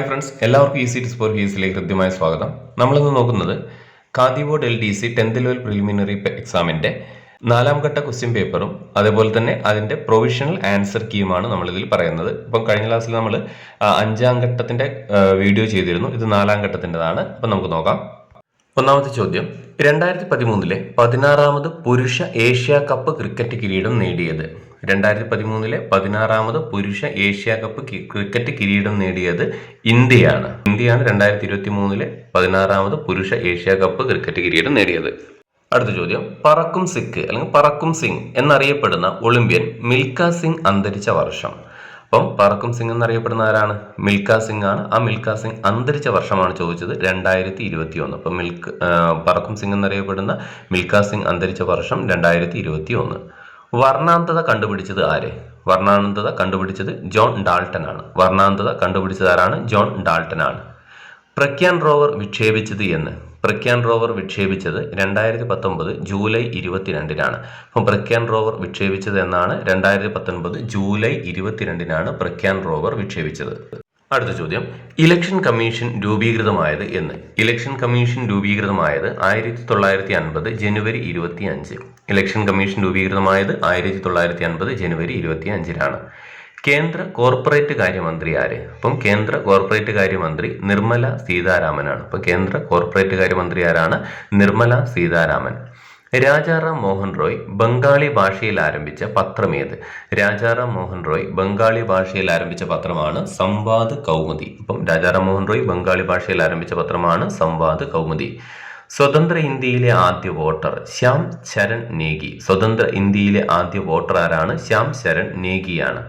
Hi friends, എല്ലാവർക്കും easy tips four ഹീസിലേക്ക് കൃത്യമായ സ്വാഗതം. നമ്മളിന്ന് നോക്കുന്നത് khadi board LDC 10th level preliminary എക്സാമിന്റെ 4ാം ഘട്ട ക്വസ്റ്റ്യൻ പേപ്പറും അതേപോലെ തന്നെ അതിന്റെ പ്രൊവിഷണൽ ആൻസർ കീയുമാണ് നമ്മളിതിൽ പറയുന്നത്. ഇപ്പം കഴിഞ്ഞ ക്ലാസ്സിൽ നമ്മൾ 5ാം ഘട്ടത്തിന്റെ വീഡിയോ ചെയ്തിരുന്നു. ഇത് 4ാം ഘട്ടത്തിൻ്റെതാണ്. അപ്പം നമുക്ക് നോക്കാം. ഒന്നാമത്തെ ചോദ്യം, 2013 16ാമത് പുരുഷ ഏഷ്യ കപ്പ് ക്രിക്കറ്റ് കിരീടം നേടിയത്. 2013 16ാമത് പുരുഷ ഏഷ്യ കപ്പ് ക്രിക്കറ്റ് കിരീടം നേടിയത് ഇന്ത്യയാണ്. 2023 16ാമത് പുരുഷ ഏഷ്യ കപ്പ് ക്രിക്കറ്റ് കിരീടം നേടിയത്. അടുത്ത ചോദ്യം, പറക്കും സിഖ് അല്ലെങ്കിൽ പറക്കും സിംഗ് എന്നറിയപ്പെടുന്ന ഒളിമ്പ്യൻ മിൽഖ സിംഗ് അന്തരിച്ച വർഷം. അപ്പം പറക്കും സിംഗ് എന്നറിയപ്പെടുന്ന ആരാണ്? മിൽഖ സിംഗ് ആണ്. ആ മിൽഖ സിംഗ് അന്തരിച്ച വർഷമാണ് ചോദിച്ചത് 2021. അപ്പം പറക്കും സിംഗ് എന്നറിയപ്പെടുന്ന മിൽഖ സിംഗ് അന്തരിച്ച വർഷം 2021. വർണ്ണാന്തത കണ്ടുപിടിച്ചത് ആര്? വർണ്ണാന്തത കണ്ടുപിടിച്ചത് ജോൺ ഡാൾട്ടൺ ആണ്. വർണ്ണാന്തത കണ്ടുപിടിച്ചത് ആരാണ്? ജോൺ ഡാൾട്ടൺ ആണ്. പ്രഗ്യാൻ റോവർ വിക്ഷേപിച്ചത് എന്ന്. പ്രഗ്യാൻ റോവർ വിക്ഷേപിച്ചത് 2019 ജൂലൈ 22-നാണ്. അപ്പം പ്രഗ്യാൻ റോവർ വിക്ഷേപിച്ചത് എന്നാണ് 2019 ജൂലൈ 22-നാണ് പ്രഗ്യാൻ റോവർ വിക്ഷേപിച്ചത്. അടുത്ത ചോദ്യം, ഇലക്ഷൻ കമ്മീഷൻ രൂപീകൃതമായത് എന്ന്. ഇലക്ഷൻ കമ്മീഷൻ രൂപീകൃതമായത് 1950 ജനുവരി 25. ഇലക്ഷൻ കമ്മീഷൻ രൂപീകൃതമായത് 1950 ജനുവരി 25-നാണ്. കേന്ദ്ര കോർപ്പറേറ്റ് കാര്യമന്ത്രി ആര്? അപ്പം കേന്ദ്ര കോർപ്പറേറ്റ് കാര്യമന്ത്രി നിർമ്മല സീതാരാമനാണ്. അപ്പം കേന്ദ്ര കോർപ്പറേറ്റ് കാര്യമന്ത്രി ആരാണ്? നിർമ്മല സീതാരാമൻ. രാജാറാം മോഹൻ റോയ് ബംഗാളി ഭാഷയിൽ ആരംഭിച്ച പത്രമേത്? രാജാറാം മോഹൻ റോയ് ബംഗാളി ഭാഷയിൽ ആരംഭിച്ച പത്രമാണ് സംവാദ് കൗമുദി. അപ്പം രാജാറാം മോഹൻ റോയ് ബംഗാളി ഭാഷയിൽ ആരംഭിച്ച പത്രമാണ് സംവാദ് കൗമുദി. സ്വതന്ത്ര ഇന്ത്യയിലെ ആദ്യ വോട്ടർ ശ്യാം ചരൺ നേഗി. സ്വതന്ത്ര ഇന്ത്യയിലെ ആദ്യ വോട്ടർ ആരാണ്? ശ്യാം ചരൺ നേഗിയാണ്.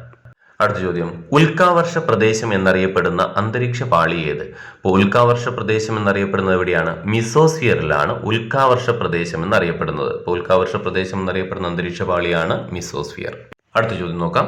അടുത്ത ചോദ്യം, ഉൽക്കാവർഷ പ്രദേശം എന്നറിയപ്പെടുന്ന അന്തരീക്ഷ പാളി ഏത്? ഇപ്പോൾ ഉൽക്കാവർഷ പ്രദേശം എന്നറിയപ്പെടുന്നത് എവിടെയാണ്? മിസോസ്ഫിയറിലാണ് ഉൽക്കാവർഷ പ്രദേശം എന്നറിയപ്പെടുന്നത്. ഇപ്പോൾ ഉൽക്കാവർഷ പ്രദേശം എന്നറിയപ്പെടുന്ന അന്തരീക്ഷ പാളിയാണ് മിസോസ്ഫിയർ. അടുത്ത ചോദ്യം നോക്കാം.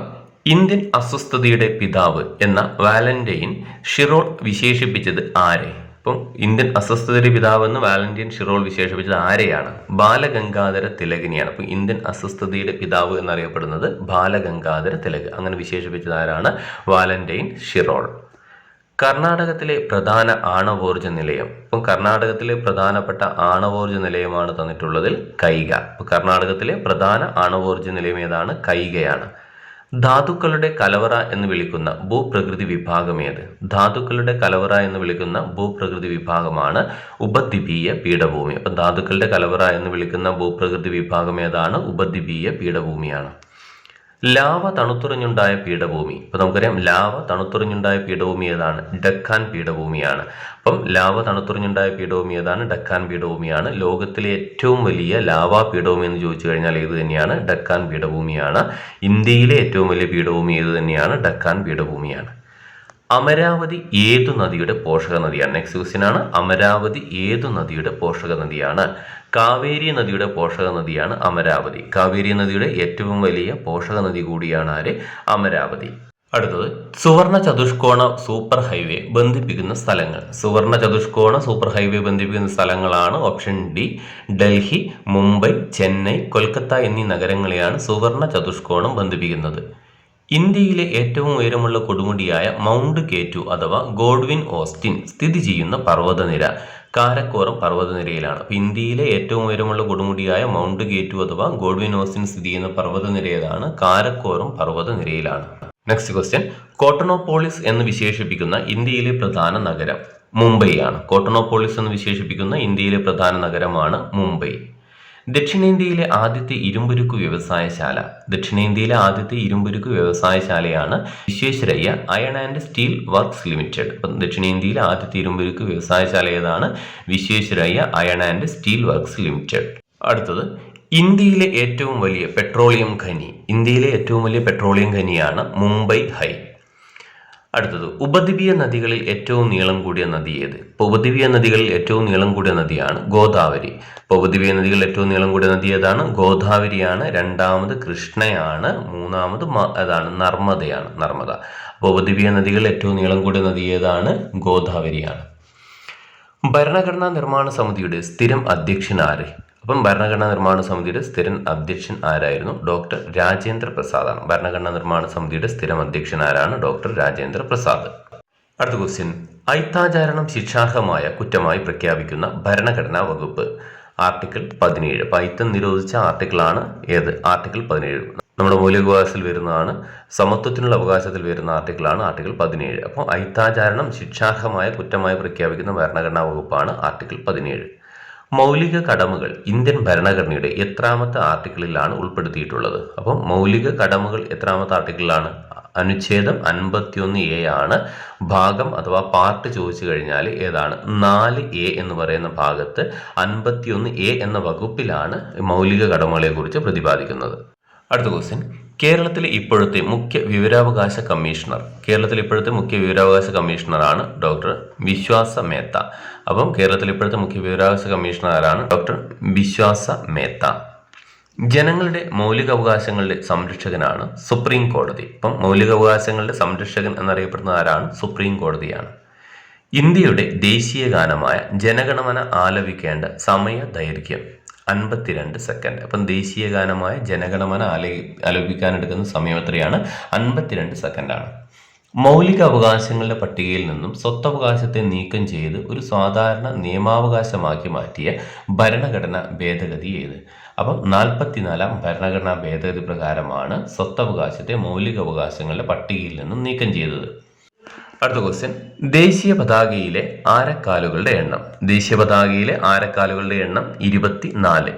ഇന്ത്യൻ അസ്വസ്ഥതയുടെ പിതാവ് എന്ന വാലന്റൈൻ ഷിറോൾ വിശേഷിപ്പിച്ചത് ആരെ? അപ്പം ഇന്ത്യൻ അസ്വസ്ഥതയുടെ പിതാവ് എന്ന് വാലന്റൈൻ ഷിറോൾ വിശേഷിപ്പിച്ചത് ആരെയാണ്? ബാലഗംഗാധര തിലകിനെയാണ്. അപ്പം ഇന്ത്യൻ അസ്വസ്ഥതയുടെ പിതാവ് എന്നറിയപ്പെടുന്നത് ബാലഗംഗാധര തിലക്. അങ്ങനെ വിശേഷിപ്പിച്ചത് ആരാണ്? Valentine Chirol. കർണാടകത്തിലെ പ്രധാന ആണവോർജ നിലയം. അപ്പം കർണാടകത്തിലെ പ്രധാനപ്പെട്ട ആണവോർജ നിലയമാണ് തന്നിട്ടുള്ളതിൽ കൈഗ. അപ്പം കർണാടകത്തിലെ പ്രധാന ആണവോർജ നിലയം ഏതാണ്? കൈഗയാണ്. ധാതുക്കളുടെ കലവറ എന്ന് വിളിക്കുന്ന ഭൂപ്രകൃതി വിഭാഗം ഏത്? ധാതുക്കളുടെ കലവറ എന്ന് വിളിക്കുന്ന ഭൂപ്രകൃതി വിഭാഗമാണ് ഉപദ്വീപീയ പീഠഭൂമി. അപ്പം ധാതുക്കളുടെ കലവറ എന്ന് വിളിക്കുന്ന ഭൂപ്രകൃതി വിഭാഗം ഏതാണ്? ഉപദ്വീപീയ പീഠഭൂമിയാണ്. ലാവ തണുത്തുറഞ്ഞുണ്ടായ പീഠഭൂമി. ഇപ്പം നമുക്കറിയാം ലാവ തണുത്തുറഞ്ഞുണ്ടായ പീഠഭൂമി ഏതാണ്? ഡക്കാൻ പീഠഭൂമിയാണ്. അപ്പം ലാവ തണുത്തുറഞ്ഞുണ്ടായ പീഠഭൂമി ഏതാണ്? ഡക്കാൻ പീഠഭൂമിയാണ്. ലോകത്തിലെ ഏറ്റവും വലിയ ലാവാ പീഠഭൂമി എന്ന് ചോദിച്ചു കഴിഞ്ഞാൽ ഏത് തന്നെയാണ്? ഡക്കാൻ പീഠഭൂമിയാണ്. ഇന്ത്യയിലെ ഏറ്റവും വലിയ പീഠഭൂമി ഏത് തന്നെയാണ്? ഡക്കാൻ പീഠഭൂമിയാണ്. അമരാവതി ഏതു നദിയുടെ പോഷക നദിയാണ്? നെക്സ്റ്റ് ക്വസ്റ്റ്യൻ ആണ്. അമരാവതി ഏതു നദിയുടെ പോഷക നദിയാണ്? കാവേരി നദിയുടെ പോഷക നദിയാണ് അമരാവതി. കാവേരി നദിയുടെ ഏറ്റവും വലിയ പോഷക നദി കൂടിയാണ് ആര്? അമരാവതി. അടുത്തത്, സുവർണ ചതുഷ്കോണ സൂപ്പർ ഹൈവേ ബന്ധിപ്പിക്കുന്ന സ്ഥലങ്ങൾ. സുവർണ ചതുഷ്കോണ സൂപ്പർ ഹൈവേ ബന്ധിപ്പിക്കുന്ന സ്ഥലങ്ങളാണ് ഓപ്ഷൻ ഡി ഡൽഹി, മുംബൈ, ചെന്നൈ, കൊൽക്കത്ത എന്നീ നഗരങ്ങളെയാണ് സുവർണ ചതുഷ്കോണം ബന്ധിപ്പിക്കുന്നത്. ഇന്ത്യയിലെ ഏറ്റവും ഉയരമുള്ള കൊടുമുടിയായ മൗണ്ട് കേറ്റു അഥവാ ഗോഡ്വിൻ ഓസ്റ്റിൻ സ്ഥിതി ചെയ്യുന്ന പർവ്വതനിര കാരക്കോറം പർവ്വതനിരയിലാണ്. അപ്പോൾ ഇന്ത്യയിലെ ഏറ്റവും ഉയരമുള്ള കൊടുമുടിയായ മൗണ്ട് കേറ്റു അഥവാ ഗോഡ്വിൻ ഓസ്റ്റിൻ സ്ഥിതി ചെയ്യുന്ന പർവ്വതനിര ഏതാണ്? കാരക്കോറം പർവ്വതനിരയിലാണ്. നെക്സ്റ്റ് ക്വസ്റ്റ്യൻ, കോട്ടണോപോളിസ് എന്ന് വിശേഷിപ്പിക്കുന്ന ഇന്ത്യയിലെ പ്രധാന നഗരം? മുംബൈ ആണ്. കോട്ടണോപോളിസ് എന്ന് വിശേഷിപ്പിക്കുന്ന ഇന്ത്യയിലെ പ്രധാന നഗരമാണ് മുംബൈ. ദക്ഷിണേന്ത്യയിലെ ആദ്യത്തെ ഇരുമ്പുരുക്ക് വ്യവസായശാല. ദക്ഷിണേന്ത്യയിലെ ആദ്യത്തെ ഇരുമ്പുരുക്ക് വ്യവസായശാലയാണ് Visvesvaraya iron and steel works limited. അപ്പം ദക്ഷിണേന്ത്യയിലെ ആദ്യത്തെ ഇരുമ്പുരുക്ക് വ്യവസായശാല ഏതാണ്? Visvesvaraya iron and steel works limited. അടുത്തത്, ഇന്ത്യയിലെ ഏറ്റവും വലിയ പെട്രോളിയം ഖനി. ഇന്ത്യയിലെ ഏറ്റവും വലിയ പെട്രോളിയം ഖനിയാണ് മുംബൈ ഹൈ. അടുത്തത്, ഉപദ്വീപീയ നദികളിൽ ഏറ്റവും നീളം കൂടിയ നദി ഏത്? ഇപ്പോൾ ഉപദ്വീപീയ നദികളിൽ ഏറ്റവും നീളം കൂടിയ നദിയാണ് ഗോദാവരി. ഇപ്പോൾ ഉപദ്വീപീയ നദികളിൽ ഏറ്റവും നീളം കൂടിയ നദി ഏതാണ്? ഗോദാവരിയാണ്. രണ്ടാമത് കൃഷ്ണയാണ്. മൂന്നാമത് അതാണ് നർമ്മദയാണ്. നർമ്മദ. അപ്പോൾ ഉപദ്വീപീയ നദികളിൽ ഏറ്റവും നീളം കൂടിയ നദി ഏതാണ്? ഗോദാവരിയാണ്. ഭരണഘടനാ നിർമ്മാണ സമിതിയുടെ സ്ഥിരം അധ്യക്ഷൻ ആര്? അപ്പം ഭരണഘടനാ നിർമ്മാണ സമിതിയുടെ സ്ഥിരം അധ്യക്ഷൻ ആരായിരുന്നു? ഡോക്ടർ രാജേന്ദ്ര പ്രസാദ് ആണ്. ഭരണഘടനാ നിർമ്മാണ സമിതിയുടെ സ്ഥിരം അധ്യക്ഷൻ ആരാണ്? ഡോക്ടർ രാജേന്ദ്ര പ്രസാദ്. അടുത്ത ക്വസ്റ്റ്യൻ, അയിത്താചാരണം ശിക്ഷാർഹമായ കുറ്റമായി പ്രഖ്യാപിക്കുന്ന ഭരണഘടനാ വകുപ്പ് ആർട്ടിക്കിൾ 17. അപ്പൊ അയിത്തം നിരോധിച്ച ആർട്ടിക്കിളാണ് ഏത്? ആർട്ടിക്കിൾ 17. നമ്മുടെ മൗലികാവകാശത്തിൽ വരുന്നതാണ്, സമത്വത്തിനുള്ള അവകാശത്തിൽ വരുന്ന ആർട്ടിക്കിളാണ് ആർട്ടിക്കിൾ 17. അപ്പോൾ അയിത്താചാരണം ശിക്ഷാർഹമായ കുറ്റമായി പ്രഖ്യാപിക്കുന്ന ഭരണഘടനാ വകുപ്പാണ് ആർട്ടിക്കിൾ 17. മൗലിക കടമകൾ ഇന്ത്യൻ ഭരണഘടനയുടെ എത്രാമത്തെ ആർട്ടിക്കിളിലാണ് ഉൾപ്പെടുത്തിയിട്ടുള്ളത്? അപ്പം മൗലിക കടമകൾ എത്രാമത്തെ ആർട്ടിക്കിളിലാണ്? അനുച്ഛേദം 51A ആണ്. ഭാഗം അഥവാ പാർട്ട് ചോദിച്ചു കഴിഞ്ഞാൽ ഏതാണ്? 4A എന്ന് പറയുന്ന ഭാഗത്ത് 51A എന്ന വകുപ്പിലാണ് മൗലിക കടമകളെ കുറിച്ച് പ്രതിപാദിക്കുന്നത്. അടുത്ത ക്വസ്റ്റ്യൻ, കേരളത്തിലെ ഇപ്പോഴത്തെ മുഖ്യ വിവരാവകാശ കമ്മീഷണറാണ് ഡോക്ടർ വിശ്വാസ മേത്ത. അപ്പം കേരളത്തിലെ ഇപ്പോഴത്തെ മുഖ്യ വിവരാവകാശ കമ്മീഷണർ ആരാണ്? ഡോക്ടർ വിശ്വാസ മേത്ത. ജനങ്ങളുടെ മൗലികാവകാശങ്ങളുടെ സംരക്ഷകനാണ് സുപ്രീം കോടതി. അപ്പം മൗലികാവകാശങ്ങളുടെ സംരക്ഷകൻ എന്നറിയപ്പെടുന്ന ആരാണ്? സുപ്രീം കോടതിയാണ്. ഇന്ത്യയുടെ ദേശീയ ഗാനമായ ജനഗണമന ആലപിക്കേണ്ട സമയ ദൈർഘ്യം 52 സെക്കൻഡ്. അപ്പം ദേശീയ ഗാനമായ ജനഗണമന ആലപിക്കാനെടുക്കുന്ന സമയം എത്രയാണ്? 52 സെക്കൻഡാണ്. മൗലിക അവകാശങ്ങളുടെ പട്ടികയിൽ നിന്നും സ്വത്തവകാശത്തെ നീക്കം ചെയ്ത് ഒരു സാധാരണ നിയമാവകാശമാക്കി മാറ്റിയ ഭരണഘടന ഭേദഗതി ഏത്? അപ്പം 44-ാം ഭരണഘടനാ ഭേദഗതി പ്രകാരമാണ് സ്വത്തവകാശത്തെ മൗലിക അവകാശങ്ങളുടെ പട്ടികയിൽ നിന്നും നീക്കം ചെയ്തത്. അടുത്ത ക്വസ്റ്റ്യൻ, ദേശീയ പതാകയിലെ ആരക്കാലുകളുടെ എണ്ണം. ദേശീയ പതാകയിലെ ആരക്കാലുകളുടെ എണ്ണം 24.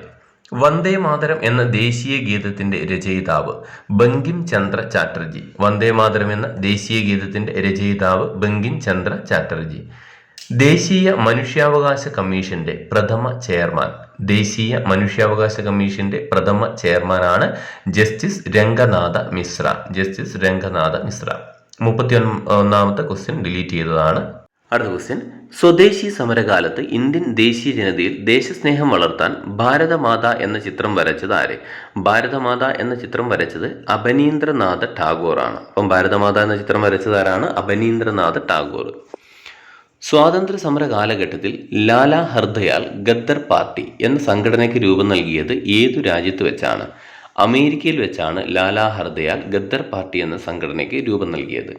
വന്ദേ മാതരം എന്ന ദേശീയ ഗീതത്തിന്റെ രചയിതാവ് ബങ്കിം ചന്ദ്ര ചാറ്റർജി. വന്ദേ മാതരം എന്ന ദേശീയ ഗീതത്തിന്റെ രചയിതാവ് ബങ്കിം ചന്ദ്ര ചാറ്റർജി. ദേശീയ മനുഷ്യാവകാശ കമ്മീഷന്റെ പ്രഥമ ചെയർമാൻ. ദേശീയ മനുഷ്യാവകാശ കമ്മീഷന്റെ പ്രഥമ ചെയർമാനാണ് ജസ്റ്റിസ് രംഗനാഥ മിശ്ര. ജസ്റ്റിസ് രംഗനാഥ മിശ്ര. 31ാമത്തെ ക്വസ്റ്റ്യൻ ഡിലീറ്റ് ചെയ്തതാണ്. അടുത്ത ക്വസ്റ്റ്യൻ, സ്വദേശി സമരകാലത്ത് ഇന്ത്യൻ ദേശീയ ജനതയിൽ ദേശസ്നേഹം വളർത്താൻ ഭാരതമാത എന്ന ചിത്രം വരച്ചത് ആര്? ഭാരതമാത എന്ന ചിത്രം വരച്ചത് അബനീന്ദ്രനാഥ ടാഗോർ ആണ്. അപ്പം ഭാരതമാത എന്ന ചിത്രം വരച്ചത് ആരാണ്? അബനീന്ദ്രനാഥ ടാഗോർ. സ്വാതന്ത്ര്യ സമര കാലഘട്ടത്തിൽ ലാലാ ഹർദയാൽ ഗദ്ദർ പാർട്ടി എന്ന സംഘടനയ്ക്ക് രൂപം നൽകിയത് ഏതു രാജ്യത്ത് വെച്ചാണ്? അമേരിക്കയിൽ വെച്ചാണ് ലാലാ ഹർദയാൽ ഗദ്ദർ പാർട്ടി എന്ന സംഘടനയ്ക്ക് രൂപം നൽകിയത്.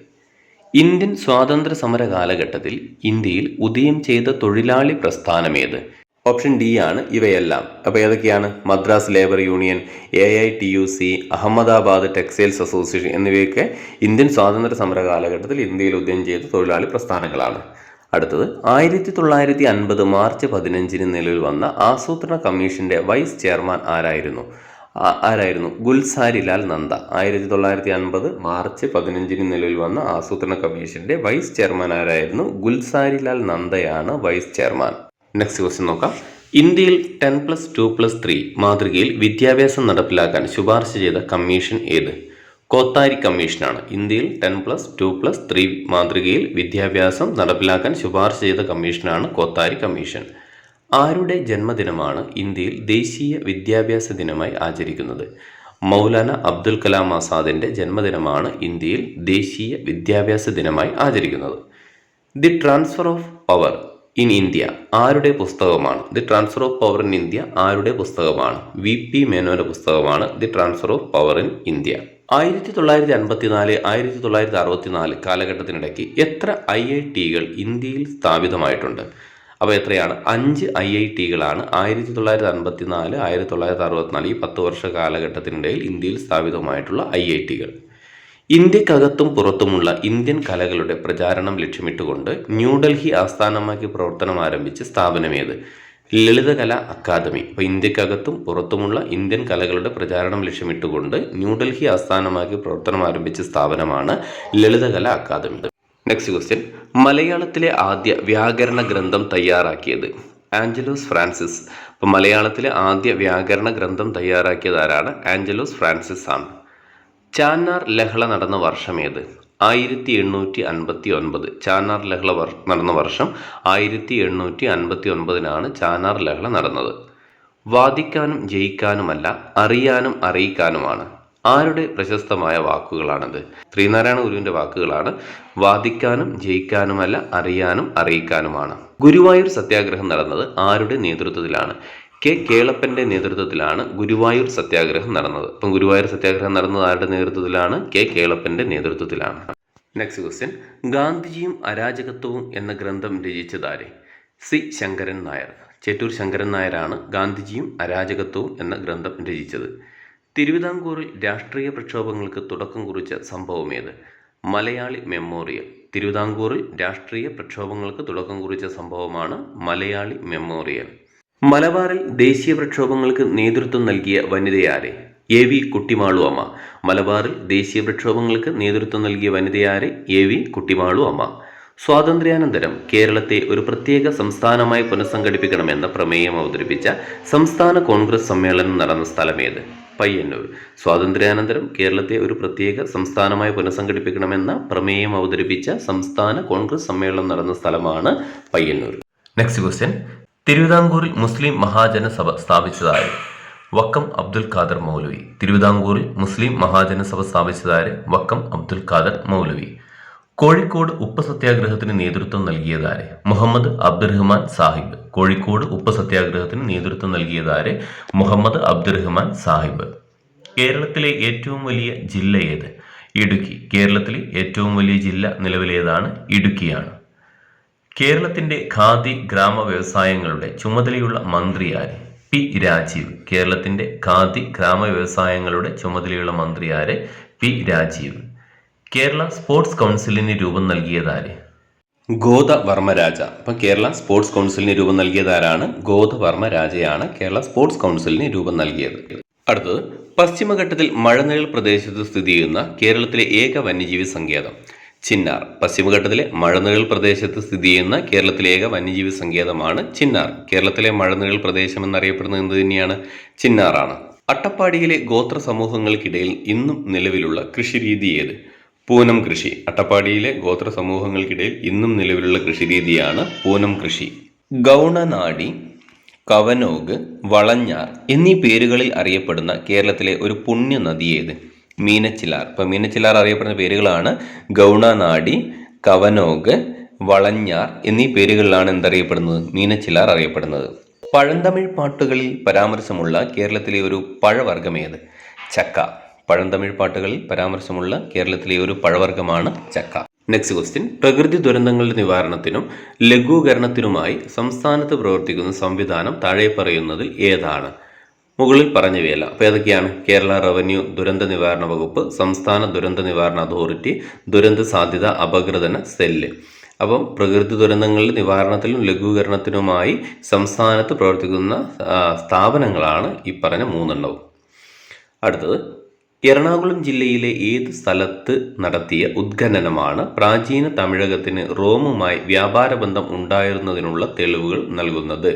ഇന്ത്യൻ സ്വാതന്ത്ര്യ സമര കാലഘട്ടത്തിൽ ഇന്ത്യയിൽ ഉദയം ചെയ്ത തൊഴിലാളി പ്രസ്ഥാനമേത്? ഓപ്ഷൻ ഡി ആണ് ഇവയെല്ലാം. അപ്പോൾ ഏതൊക്കെയാണ്? Madras labour union, AITUC, Ahmedabad textiles association എന്നിവയൊക്കെ ഇന്ത്യൻ സ്വാതന്ത്ര്യ സമര കാലഘട്ടത്തിൽ ഇന്ത്യയിൽ ഉദയം ചെയ്ത തൊഴിലാളി പ്രസ്ഥാനങ്ങളാണ്. അടുത്തത്, 1950 മാർച്ച് 15 നിലവിൽ വന്ന ആസൂത്രണ കമ്മീഷന്റെ വൈസ് ചെയർമാൻ ആരായിരുന്നു? ഗുൽസാരിലാൽ നന്ദ. 1950 മാർച്ച് 15 നിലവിൽ വന്ന ആസൂത്രണ കമ്മീഷന്റെ വൈസ് ചെയർമാൻ ആരായിരുന്നു? ഗുൽസാരിലാൽ നന്ദയാണ് വൈസ് ചെയർമാൻ. നെക്സ്റ്റ് ക്വസ്റ്റ്യൻ നോക്കാം. ഇന്ത്യയിൽ 10+2+3 മാതൃകയിൽ വിദ്യാഭ്യാസം നടപ്പിലാക്കാൻ ശുപാർശ ചെയ്ത കമ്മീഷൻ ഏത്? കോത്താരി കമ്മീഷനാണ്. ഇന്ത്യയിൽ 10+2+3 മാതൃകയിൽ വിദ്യാഭ്യാസം നടപ്പിലാക്കാൻ ശുപാർശ ചെയ്ത കമ്മീഷനാണ് കോത്താരി കമ്മീഷൻ. ആരുടെ ജന്മദിനമാണ് ഇന്ത്യയിൽ ദേശീയ വിദ്യാഭ്യാസ ദിനമായി ആചരിക്കുന്നത്? മൗലാന അബ്ദുൽ കലാം ആസാദിന്റെ ജന്മദിനമാണ് ഇന്ത്യയിൽ ദേശീയ വിദ്യാഭ്യാസ ദിനമായി ആചരിക്കുന്നത്. The transfer of power in India ആരുടെ പുസ്തകമാണ്? The transfer of power in India ആരുടെ പുസ്തകമാണ്? VP മേനോന്റെ പുസ്തകമാണ് the transfer of power in India. 1954-1964 കാലഘട്ടത്തിനിടയ്ക്ക് എത്ര IITകൾ ഇന്ത്യയിൽ സ്ഥാപിതമായിട്ടുണ്ട്? അപ്പോൾ എത്രയാണ്? 5 IITകളാണ് 1954-1964 ഈ 10 വർഷ കാലഘട്ടത്തിനിടയിൽ ഇന്ത്യയിൽ സ്ഥാപിതമായിട്ടുള്ള IITകൾ. ഇന്ത്യക്കകത്തും പുറത്തുമുള്ള ഇന്ത്യൻ കലകളുടെ പ്രചാരണം ലക്ഷ്യമിട്ടുകൊണ്ട് ന്യൂഡൽഹി ആസ്ഥാനമാക്കി പ്രവർത്തനം ആരംഭിച്ച സ്ഥാപനമേത്? ലളിതകല അക്കാദമി. അപ്പോൾ ഇന്ത്യക്കകത്തും പുറത്തുമുള്ള ഇന്ത്യൻ കലകളുടെ പ്രചാരണം ലക്ഷ്യമിട്ടുകൊണ്ട് ന്യൂഡൽഹി ആസ്ഥാനമാക്കി പ്രവർത്തനം ആരംഭിച്ച സ്ഥാപനമാണ് ലളിതകല അക്കാദമി. നെക്സ്റ്റ് ക്വസ്റ്റ്യൻ, മലയാളത്തിലെ ആദ്യ വ്യാകരണ ഗ്രന്ഥം തയ്യാറാക്കിയത്? ആഞ്ചലോസ് ഫ്രാൻസിസ്. അപ്പോൾ മലയാളത്തിലെ ആദ്യ വ്യാകരണ ഗ്രന്ഥം തയ്യാറാക്കിയത് ആരാണ്? ആഞ്ചലോസ് ഫ്രാൻസിസ് ആണ്. ചാന്നാർ ലഹള നടന്ന വർഷം ഏത്? 1859. ചാന്നാർ ലഹള നടന്ന വർഷം 1859 ചാന്നാർ ലഹള നടന്നത്. വാദിക്കാനും ജയിക്കാനുമല്ല, അറിയാനും അറിയിക്കാനുമാണ്. ആരുടെ പ്രശസ്തമായ വാക്കുകളാണത്? ശ്രീനാരായണ ഗുരുവിന്റെ വാക്കുകളാണ്. വാദിക്കാനും ജയിക്കാനുമല്ല, അറിയാനും അറിയിക്കാനുമാണ്. ഗുരുവായൂർ സത്യാഗ്രഹം നടന്നത് ആരുടെ നേതൃത്വത്തിലാണ്? K. കേളപ്പന്റെ നേതൃത്വത്തിലാണ് ഗുരുവായൂർ സത്യാഗ്രഹം നടന്നത്. അപ്പം ഗുരുവായൂർ സത്യാഗ്രഹം നടന്നത് ആരുടെ നേതൃത്വത്തിലാണ്? K. കേളപ്പന്റെ നേതൃത്വത്തിലാണ്. നെക്സ്റ്റ് ക്വസ്റ്റ്യൻ, ഗാന്ധിജിയും അരാജകത്വവും എന്ന ഗ്രന്ഥം രചിച്ചതാരെ? സി ശങ്കരൻ നായർ. ചേറ്റൂർ ശങ്കരൻ നായരാണ് ഗാന്ധിജിയും അരാജകത്വവും എന്ന ഗ്രന്ഥം രചിച്ചത്. തിരുവിതാംകൂറിൽ രാഷ്ട്രീയ പ്രക്ഷോഭങ്ങൾക്ക് തുടക്കം കുറിച്ച സംഭവമേത്? മലയാളി മെമ്മോറിയൽ. തിരുവിതാംകൂറിൽ രാഷ്ട്രീയ പ്രക്ഷോഭങ്ങൾക്ക് തുടക്കം കുറിച്ച സംഭവമാണ് മലയാളി മെമ്മോറിയൽ. മലബാറിൽ ദേശീയ പ്രക്ഷോഭങ്ങൾക്ക് നേതൃത്വം നൽകിയ വനിതയാരെ? എ വി കുട്ടിമാളു അമ്മ. മലബാറിൽ ദേശീയ പ്രക്ഷോഭങ്ങൾക്ക് നേതൃത്വം നൽകിയ വനിതയാരെ? എ വി കുട്ടിമാളു അമ്മ. സ്വാതന്ത്ര്യാനന്തരം കേരളത്തെ ഒരു പ്രത്യേക സംസ്ഥാനമായി പുനഃസംഘടിപ്പിക്കണമെന്ന പ്രമേയം അവതരിപ്പിച്ച സംസ്ഥാന കോൺഗ്രസ് സമ്മേളനം നടന്ന സ്ഥലമേത്? പയ്യന്നൂർ. സ്വാതന്ത്ര്യാനന്തരം കേരളത്തെ ഒരു പ്രത്യേക സംസ്ഥാനമായി പുനഃസംഘടിപ്പിക്കണമെന്ന പ്രമേയം അവതരിപ്പിച്ച സംസ്ഥാന കോൺഗ്രസ് സമ്മേളനം നടന്ന സ്ഥലമാണ് പയ്യന്നൂർ. നെക്സ്റ്റ് ക്വസ്റ്റ്യൻ, തിരുവിതാംകൂറിൽ മുസ്ലിം മഹാജനസഭ സ്ഥാപിച്ചതാര്? വക്കം അബ്ദുൽ ഖാദർ മൗലവി. തിരുവിതാംകൂറിൽ മുസ്ലിം മഹാജനസഭ സ്ഥാപിച്ചതാര്? വക്കം അബ്ദുൽ ഖാദർ മൗലവി. കോഴിക്കോട് ഉപ്പ് സത്യാഗ്രഹത്തിന് നേതൃത്വം നൽകിയതാര്? മുഹമ്മദ് അബ്ദുറഹ്മാൻ സാഹിബ്. കോഴിക്കോട് ഉപ്പ് സത്യാഗ്രഹത്തിന് നേതൃത്വം നൽകിയതാര്? മുഹമ്മദ് അബ്ദുറഹ്മാൻ സാഹിബ്. കേരളത്തിലെ ഏറ്റവും വലിയ ജില്ല ഏത്? ഇടുക്കി. കേരളത്തിലെ ഏറ്റവും വലിയ ജില്ല നിലവിലേതാണ്? ഇടുക്കിയാണ്. കേരളത്തിന്റെ ഖാദി ഗ്രാമ വ്യവസായങ്ങളുടെ ചുമതലയുള്ള മന്ത്രി ആര്? പി രാജീവ്. കേരളത്തിന്റെ ഖാദി ഗ്രാമ വ്യവസായങ്ങളുടെ ചുമതലയുള്ള മന്ത്രി ആര്? പി രാജീവ്. കേരള സ്പോർട്സ് കൗൺസിലിന് രൂപം നൽകിയതാര്? ഗോദവർമ്മ രാജ. അപ്പം കേരള സ്പോർട്സ് കൗൺസിലിന് രൂപം നൽകിയതാരാണ്? ഗോദവർമ്മ രാജയാണ് കേരള സ്പോർട്സ് കൗൺസിലിന് രൂപം നൽകിയത്. അടുത്തത്, പശ്ചിമഘട്ടത്തിൽ മഴനിഴൽ പ്രദേശത്ത് സ്ഥിതി ചെയ്യുന്ന കേരളത്തിലെ ഏക വന്യജീവി സങ്കേതം? ചിന്നാർ. പശ്ചിമഘട്ടത്തിലെ മഴനിഴൽ പ്രദേശത്ത് സ്ഥിതി ചെയ്യുന്ന കേരളത്തിലെ ഏക വന്യജീവി സങ്കേതമാണ് ചിന്നാർ. കേരളത്തിലെ മഴനിഴൽ പ്രദേശം എന്നറിയപ്പെടുന്നത് എന്ത് തന്നെയാണ്? ചിന്നാറാണ്. അട്ടപ്പാടിയിലെ ഗോത്ര സമൂഹങ്ങൾക്കിടയിൽ ഇന്നും നിലവിലുള്ള കൃഷിരീതി ഏത്? പൂനം കൃഷി. അട്ടപ്പാടിയിലെ ഗോത്ര സമൂഹങ്ങൾക്കിടയിൽ ഇന്നും നിലവിലുള്ള കൃഷിരീതിയാണ് പൂനം കൃഷി. ഗൗണനാടി, കവനോഗ്, വളഞ്ഞാർ എന്നീ പേരുകളിൽ അറിയപ്പെടുന്ന കേരളത്തിലെ ഒരു പുണ്യ നദി ഏത്? മീനച്ചിലാർ. ഇപ്പം മീനച്ചിലാർ അറിയപ്പെടുന്ന പേരുകളാണ് ഗൗണനാടി, കവനോഗ്, വളഞ്ഞാർ എന്നീ പേരുകളിലാണ് എന്തറിയപ്പെടുന്നത്? മീനച്ചിലാർ അറിയപ്പെടുന്നത്. പഴന്തമിഴ് പാട്ടുകളിൽ പരാമർശമുള്ള കേരളത്തിലെ ഒരു പഴവർഗ്ഗം ഏത്? ചക്ക. പഴന്തമിഴ് പാട്ടുകളിൽ പരാമർശമുള്ള കേരളത്തിലെ ഒരു പഴവർഗ്ഗമാണ് ചക്ക. നെക്സ്റ്റ് ക്വസ്റ്റ്യൻ, പ്രകൃതി ദുരന്തങ്ങളുടെ നിവാരണത്തിനും ലഘൂകരണത്തിനുമായി സംസ്ഥാനത്ത് പ്രവർത്തിക്കുന്ന സംവിധാനം താഴെ പറയുന്നതിൽ ഏതാണ്? മുകളിൽ പറഞ്ഞവയല്ല. അപ്പോൾ ഏതൊക്കെയാണ്? കേരള റവന്യൂ ദുരന്ത നിവാരണ വകുപ്പ്, സംസ്ഥാന ദുരന്ത നിവാരണ അതോറിറ്റി, ദുരന്ത സാധ്യത അപഗ്രഥന സെല്ല്. അപ്പം പ്രകൃതി ദുരന്തങ്ങളുടെ നിവാരണത്തിലും ലഘൂകരണത്തിനുമായി സംസ്ഥാനത്ത് പ്രവർത്തിക്കുന്ന സ്ഥാപനങ്ങളാണ് ഈ പറഞ്ഞ മൂന്നെണ്ണവും. അടുത്തത്, എറണാകുളം ജില്ലയിലെ ഏത് സ്ഥലത്ത് നടത്തിയ ഉത്ഖനനമാണ് പ്രാചീന തമിഴകത്തിന് റോമുമായി വ്യാപാരബന്ധം ഉണ്ടായിരുന്നതിനുള്ള തെളിവുകൾ നൽകുന്നത്?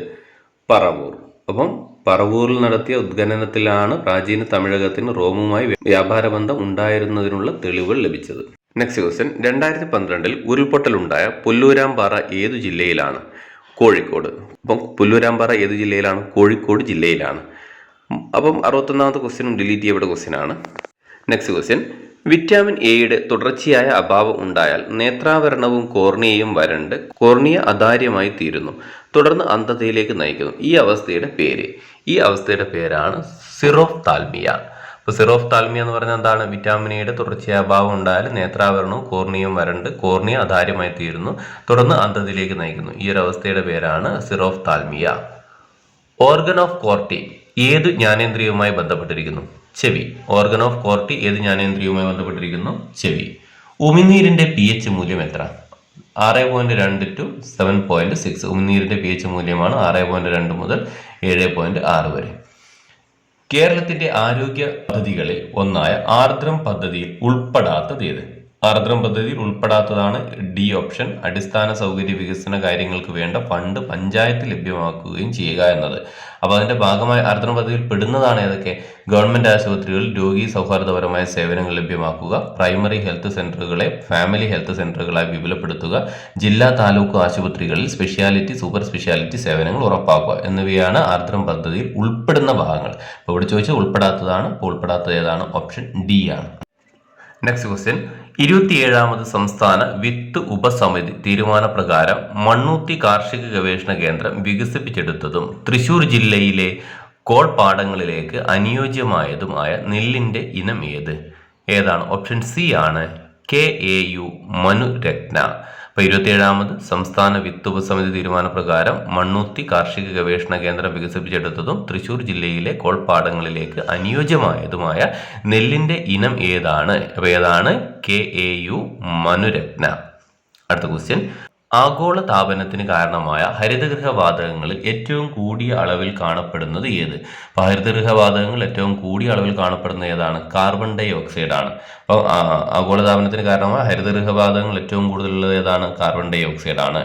പറവൂർ. അപ്പം പറവൂരിൽ നടത്തിയ ഉത്ഖനനത്തിലാണ് പ്രാചീന തമിഴകത്തിന് റോമുമായി വ്യാപാരബന്ധം ഉണ്ടായിരുന്നതിനുള്ള തെളിവുകൾ ലഭിച്ചത്. നെക്സ്റ്റ് ക്വസ്റ്റ്യൻ, 2012 ഉരുൾപൊട്ടലുണ്ടായ പുല്ലൂരാമ്പാറ ഏതു ജില്ലയിലാണ്? കോഴിക്കോട്. അപ്പം പുല്ലൂരാമ്പാറ ഏതു ജില്ലയിലാണ്? കോഴിക്കോട് ജില്ലയിലാണ്. അപ്പം 61ാമത്തെ ക്വസ്റ്റ്യനും ഡിലീറ്റ് ചെയ്യപ്പെട്ട ക്വസ്റ്റ്യൻ ആണ്. നെക്സ്റ്റ് ക്വസ്റ്റ്യൻ, വിറ്റാമിൻ എയുടെ തുടർച്ചയായ അഭാവം ഉണ്ടായാൽ നേത്രാവരണവും കോർണിയയും വരണ്ട് കോർണിയ അധാര്യമായി തീരുന്നു, തുടർന്ന് അന്ധതയിലേക്ക് നയിക്കുന്നു. ഈ അവസ്ഥയുടെ പേരാണ് സിറോഫ്താൽമിയ. അപ്പോൾ സിറോഫ്താൽമിയ എന്ന് പറഞ്ഞാൽ എന്താണ്? വിറ്റാമിൻ എയുടെ തുടർച്ചയായ അഭാവം ഉണ്ടായാൽ നേത്രാവരണവും കോർണിയയും വരണ്ട് കോർണിയ അധാര്യമായി തീരുന്നു, തുടർന്ന് അന്ധതയിലേക്ക് നയിക്കുന്നു. ഈ ഒരു അവസ്ഥയുടെ പേരാണ് സിറോഫ്താൽമിയ. ഓർഗൻ ഓഫ് കോർട്ടി ഏത് ജ്ഞാനേന്ദ്രിയവുമായി ബന്ധപ്പെട്ടിരിക്കുന്നു? ചെവി. ഓർഗൻ ഓഫ് കോർട്ടി ഏത് ജ്ഞാനേന്ദ്രിയവുമായി ബന്ധപ്പെട്ടിരിക്കുന്നു? ചെവി. ഉമിനീരിന്റെ pH മൂല്യം എത്ര? 6.2 to 7.6. ഉമിനീരിന്റെ pH മൂല്യമാണ് 6.2 മുതൽ 7.6 വരെ. കേരളത്തിന്റെ ആരോഗ്യ പദ്ധതികളിൽ ഒന്നായ ആർദ്രം പദ്ധതിയിൽ ഉൾപ്പെടാത്തത് ഏത്? ആർദ്രം പദ്ധതിയിൽ ഉൾപ്പെടാത്തതാണ് ഡി ഓപ്ഷൻ. അടിസ്ഥാന സൗകര്യ വികസന കാര്യങ്ങൾക്ക് വേണ്ട ഫണ്ട് പഞ്ചായത്ത് ലഭ്യമാക്കുകയും ചെയ്യുക എന്നത്. അപ്പോൾ അതിന്റെ ഭാഗമായി ആർദ്രം പദ്ധതിയിൽ പെടുന്നതാണ് ഏതൊക്കെ? ഗവൺമെന്റ് ആശുപത്രികളിൽ രോഗി സൗഹാർദ്ദപരമായ സേവനങ്ങൾ ലഭ്യമാക്കുക, പ്രൈമറി ഹെൽത്ത് സെന്ററുകളെ ഫാമിലി ഹെൽത്ത് സെന്ററുകളായി വിപുലപ്പെടുത്തുക, ജില്ലാ താലൂക്ക് ആശുപത്രികളിൽ സ്പെഷ്യാലിറ്റി സൂപ്പർ സ്പെഷ്യാലിറ്റി സേവനങ്ങൾ ഉറപ്പാക്കുക എന്നിവയാണ് ആർദ്രം പദ്ധതിയിൽ ഉൾപ്പെടുന്ന ഭാഗങ്ങൾ. അപ്പോൾ ഇവിടെ ചോദിച്ചാൽ ഉൾപ്പെടാത്തതാണ്. അപ്പോൾ ഉൾപ്പെടാത്തത് ഏതാണ്? ഓപ്ഷൻ ഡി ആണ്. നെക്സ്റ്റ് ക്വസ്റ്റ്യൻ, 27ാമത് സംസ്ഥാന വിത്ത് ഉപസമിതി തീരുമാനപ്രകാരം മണ്ണൂത്തി കാർഷിക ഗവേഷണ കേന്ദ്രം വികസിപ്പിച്ചെടുത്തതും തൃശൂർ ജില്ലയിലെ കോൾ പാടങ്ങളിലേക്ക് അനുയോജ്യമായതുമായ നെല്ലിന്റെ ഇനം ഏതാണ്? ഓപ്ഷൻ സി ആണ് KAU മനുരത്ന. അപ്പോൾ 27ാമത് സംസ്ഥാന വിത്ത് ഉപസമിതി തീരുമാനപ്രകാരം മണ്ണുത്തി കാർഷിക ഗവേഷണ കേന്ദ്രം വികസിപ്പിച്ചെടുത്തതും തൃശൂർ ജില്ലയിലെ കോൾപ്പാടങ്ങളിലേക്ക് അനുയോജ്യമായതുമായ നെല്ലിന്റെ ഇനം ഏതാണ്? അപ്പോൾ ഏതാണ്? KAU മനുരത്ന. അടുത്ത ക്വസ്റ്റ്യൻ, ആഗോള താപനത്തിന് കാരണമായ ഹരിതഗൃഹവാതകങ്ങളിൽ ഏറ്റവും കൂടിയ അളവിൽ കാണപ്പെടുന്നത് ഏത്? അപ്പോൾ ഹരിതഗൃഹവാതകങ്ങൾ ഏറ്റവും കൂടിയ അളവിൽ കാണപ്പെടുന്നത് ഏതാണ്? കാർബൺ ഡൈ ഓക്സൈഡ് ആണ്. അപ്പോൾ ആഗോളതാപനത്തിന് കാരണമായ ഹരിതഗൃഹവാതകങ്ങൾ ഏറ്റവും കൂടുതലുള്ളത് ഏതാണ്? കാർബൺ ഡൈ ഓക്സൈഡ് ആണ്.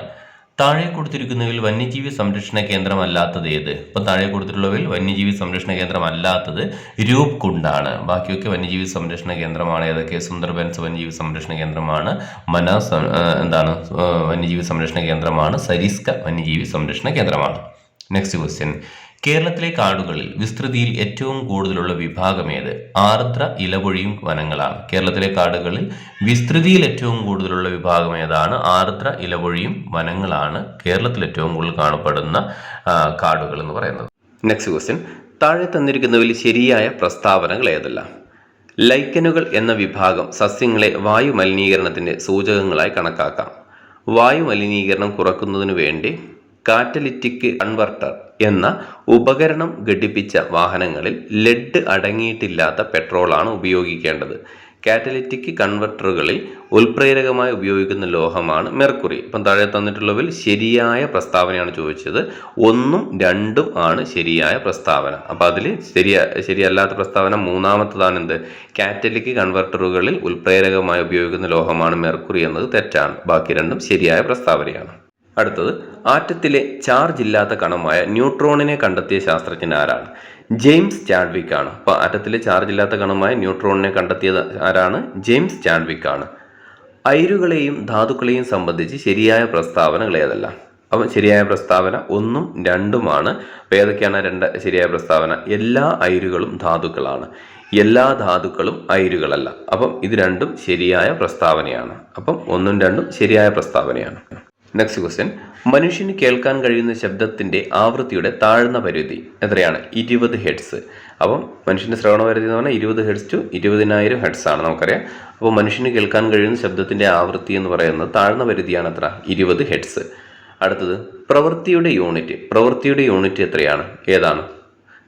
താഴെ കൊടുത്തിരിക്കുന്നവയിൽ വന്യജീവി സംരക്ഷണ കേന്ദ്രം അല്ലാത്തത് ഏത്? ഇപ്പം താഴെ കൊടുത്തിട്ടുള്ളവയിൽ വന്യജീവി സംരക്ഷണ കേന്ദ്രം അല്ലാത്തത് രൂപ്കുണ്ടാണ്. ബാക്കിയൊക്കെ വന്യജീവി സംരക്ഷണ കേന്ദ്രമാണ്. ഏതൊക്കെ? സുന്ദർബൻസ് വന്യജീവി സംരക്ഷണ കേന്ദ്രമാണ്, മനാസ് വന്യജീവി സംരക്ഷണ കേന്ദ്രമാണ്, സരിസ്ക വന്യജീവി സംരക്ഷണ കേന്ദ്രമാണ്. നെക്സ്റ്റ് ക്വസ്റ്റ്യൻ, കേരളത്തിലെ കാടുകളിൽ വിസ്തൃതിയിൽ ഏറ്റവും കൂടുതലുള്ള വിഭാഗം ഏത്? ആർദ്ര ഇലപൊഴിയും വനങ്ങളാണ്. കേരളത്തിലെ കാടുകളിൽ വിസ്തൃതിയിൽ ഏറ്റവും കൂടുതലുള്ള വിഭാഗം ഏതാണ്? ആർദ്ര ഇലപൊഴിയും വനങ്ങളാണ് കേരളത്തിൽ ഏറ്റവും കൂടുതൽ കാണപ്പെടുന്ന കാടുകൾ എന്ന് പറയുന്നത്. നെക്സ്റ്റ് ക്വസ്റ്റ്യൻ, താഴെ തന്നിരിക്കുന്നതിൽ ശരിയായ പ്രസ്താവനകൾ ഏതെല്ലാം? ലൈക്കനുകൾ എന്ന വിഭാഗം സസ്യങ്ങളെ വായു മലിനീകരണത്തിന്റെ സൂചകങ്ങളായി കണക്കാക്കാം. വായു മലിനീകരണം കുറയ്ക്കുന്നതിനു വേണ്ടി കാറ്റലിറ്റിക് കൺവെർട്ടർ എന്ന ഉപകരണം ഘടിപ്പിച്ച വാഹനങ്ങളിൽ ലെഡ് അടങ്ങിയിട്ടില്ലാത്ത പെട്രോളാണ് ഉപയോഗിക്കേണ്ടത്. കാറ്റലിറ്റിക് കൺവെർട്ടറുകളിൽ ഉൽപ്രേരകമായി ഉപയോഗിക്കുന്ന ലോഹമാണ് മെർക്കുറി. ഇപ്പം താഴെ തന്നിട്ടുള്ളതിൽ ശരിയായ പ്രസ്താവനയാണ് ചോദിച്ചത്. 1ഉം 2ഉം ആണ് ശരിയായ പ്രസ്താവന. അപ്പം അതിൽ ശരിയല്ലാത്ത പ്രസ്താവന മൂന്നാമത്തതാണ് എന്ത്? കാറ്റലിറ്റിക് കൺവെർട്ടറുകളിൽ ഉൽപ്രേരകമായി ഉപയോഗിക്കുന്ന ലോഹമാണ് മെർക്കുറി എന്നത് തെറ്റാണ്. ബാക്കി രണ്ടും ശരിയായ പ്രസ്താവനയാണ്. അടുത്തത്, ആറ്റത്തിലെ ചാർജ് ഇല്ലാത്ത കണമായ ന്യൂട്രോണിനെ കണ്ടെത്തിയ ശാസ്ത്രജ്ഞൻ ആരാണ്? ജെയിംസ് ചാഡ്വിക് ആണ്. അപ്പോൾ ആറ്റത്തിലെ ചാർജ് ഇല്ലാത്ത കണമായ ന്യൂട്രോണിനെ കണ്ടെത്തിയത് ആരാണ്? ജെയിംസ് ചാഡ്വിക് ആണ്. അയിരുകളെയും ധാതുക്കളെയും സംബന്ധിച്ച് ശരിയായ പ്രസ്താവനകൾ ഏതല്ല? അപ്പം ശരിയായ പ്രസ്താവന 1ഉം 2ഉമാണ്. അപ്പോൾ ഏതൊക്കെയാണ് ശരിയായ പ്രസ്താവന? എല്ലാ അയിരുകളും ധാതുക്കളാണ്, എല്ലാ ധാതുക്കളും അയിരുകളല്ല. അപ്പം ഇത് രണ്ടും ശരിയായ പ്രസ്താവനയാണ്. അപ്പം 1ഉം 2ഉം ശരിയായ പ്രസ്താവനയാണ്. നെക്സ്റ്റ് ക്വസ്റ്റ്യൻ, മനുഷ്യന് കേൾക്കാൻ കഴിയുന്ന ശബ്ദത്തിന്റെ ആവൃത്തിയുടെ താഴ്ന്ന പരിധി എത്രയാണ്? 20 ഹെർട്സ്. അപ്പം മനുഷ്യന്റെ ശ്രവണ പരിധി എന്ന് പറഞ്ഞാൽ 20 ഹെർട്സ് ടു 20,000 ഹെർട്സ് ആണ്, നമുക്കറിയാം. അപ്പോൾ മനുഷ്യന് കേൾക്കാൻ കഴിയുന്ന ശബ്ദത്തിന്റെ ആവൃത്തി എന്ന് പറയുന്നത് താഴ്ന്ന പരിധിയാണ് എത്ര? 20 ഹെർട്സ്. അടുത്തത്, പ്രവൃത്തിയുടെ യൂണിറ്റ് എത്രയാണ്? ഏതാണ്?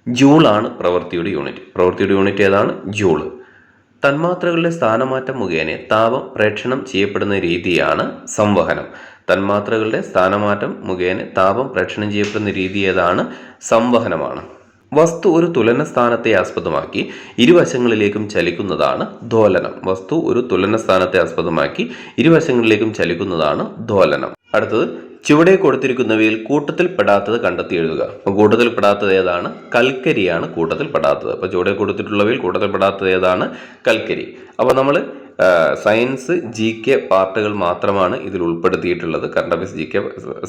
ജൂളാണ് പ്രവൃത്തിയുടെ യൂണിറ്റ്. പ്രവൃത്തിയുടെ യൂണിറ്റ് ഏതാണ്? ജൂള്. തന്മാത്രകളുടെ സ്ഥാനമാറ്റം മുഖേന താപം പ്രേക്ഷണം ചെയ്യപ്പെടുന്ന രീതിയാണ് സംവഹനം. തന്മാത്രകളുടെ സ്ഥാനമാറ്റം മുഖേന താപം പ്രേക്ഷണം ചെയ്യപ്പെടുന്ന രീതി ഏതാണ്? സംവഹനമാണ്. വസ്തു ഒരു തുലന സ്ഥാനത്തെ ആസ്പദമാക്കി ഇരുവശങ്ങളിലേക്കും ചലിക്കുന്നതാണ് ദോലനം. വസ്തു ഒരു തുലന സ്ഥാനത്തെ ആസ്പദമാക്കി ഇരുവശങ്ങളിലേക്കും ചലിക്കുന്നതാണ് ദോലനം. അടുത്തത്, ചുവടെ കൊടുത്തിരിക്കുന്നവയിൽ കൂട്ടത്തിൽ പെടാത്തത് കണ്ടെത്തി എഴുതുക. അപ്പോൾ കൂട്ടത്തിൽ പെടാത്തത് ഏതാണ്? കൽക്കരിയാണ് കൂട്ടത്തിൽ പെടാത്തത്. അപ്പോൾ ചുവടെ കൊടുത്തിട്ടുള്ളവയിൽ കൂട്ടത്തിൽ പെടാത്തത് ഏതാണ്? കൽക്കരി. അപ്പോൾ നമ്മൾ സയൻസ് GK പാർട്ടുകൾ മാത്രമാണ് ഇതിൽ ഉൾപ്പെടുത്തിയിട്ടുള്ളത്. കറണ്ട് അഫയേഴ്സ് GK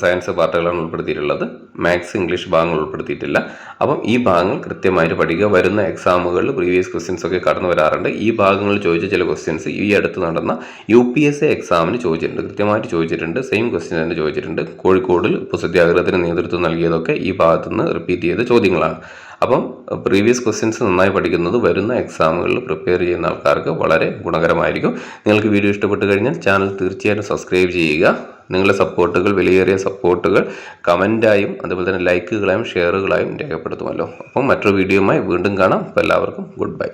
സയൻസ് പാർട്ടുകളാണ് ഉൾപ്പെടുത്തിയിട്ടുള്ളത്. മാത്സ് ഇംഗ്ലീഷ് ഭാഗങ്ങൾ ഉൾപ്പെടുത്തിയിട്ടില്ല. അപ്പം ഈ ഭാഗങ്ങൾ കൃത്യമായിട്ട് പഠിക്കുക. വരുന്ന എക്സാമുകളിൽ പ്രീവിയസ് ക്വസ്റ്റ്യൻസ് ഒക്കെ കടന്നു വരാറുണ്ട്. ഈ ഭാഗങ്ങളിൽ ചോദിച്ച ചില ക്വസ്റ്റ്യൻസ് ഈ അടുത്ത് നടന്ന UPSC എക്സാമിന് ചോദിച്ചിട്ടുണ്ട്, കൃത്യമായിട്ട് ചോദിച്ചിട്ടുണ്ട്. സെയിം ക്വസ്റ്റ്യൻ തന്നെ ചോദിച്ചിട്ടുണ്ട്. കോഴിക്കോടിൽ ഉപ്പുസത്യാഗ്രഹത്തിന് നേതൃത്വം നൽകിയതൊക്കെ ഈ ഭാഗത്തുനിന്ന് റിപ്പീറ്റ് ചെയ്ത ചോദ്യങ്ങളാണ്. അപ്പം പ്രീവിയസ് ക്വസ്റ്റ്യൻസ് നന്നായി പഠിക്കുന്നത് വരുന്ന എക്സാമുകളിൽ പ്രിപ്പയർ ചെയ്യുന്ന ആൾക്കാർക്ക് വളരെ ഗുണകരമായിരിക്കും. നിങ്ങൾക്ക് വീഡിയോ ഇഷ്ടപ്പെട്ട് കഴിഞ്ഞാൽ ചാനൽ തീർച്ചയായിട്ടും സബ്സ്ക്രൈബ് ചെയ്യുക. നിങ്ങളുടെ സപ്പോർട്ടുകൾ, വിലയേറിയ സപ്പോർട്ടുകൾ കമൻറ്റായും അതുപോലെ തന്നെ ലൈക്കുകളായും ഷെയറുകളായും രേഖപ്പെടുത്തുമല്ലോ. അപ്പം മറ്റൊരു വീഡിയോയുമായി വീണ്ടും കാണാം. അപ്പോൾ എല്ലാവർക്കും ഗുഡ് ബൈ.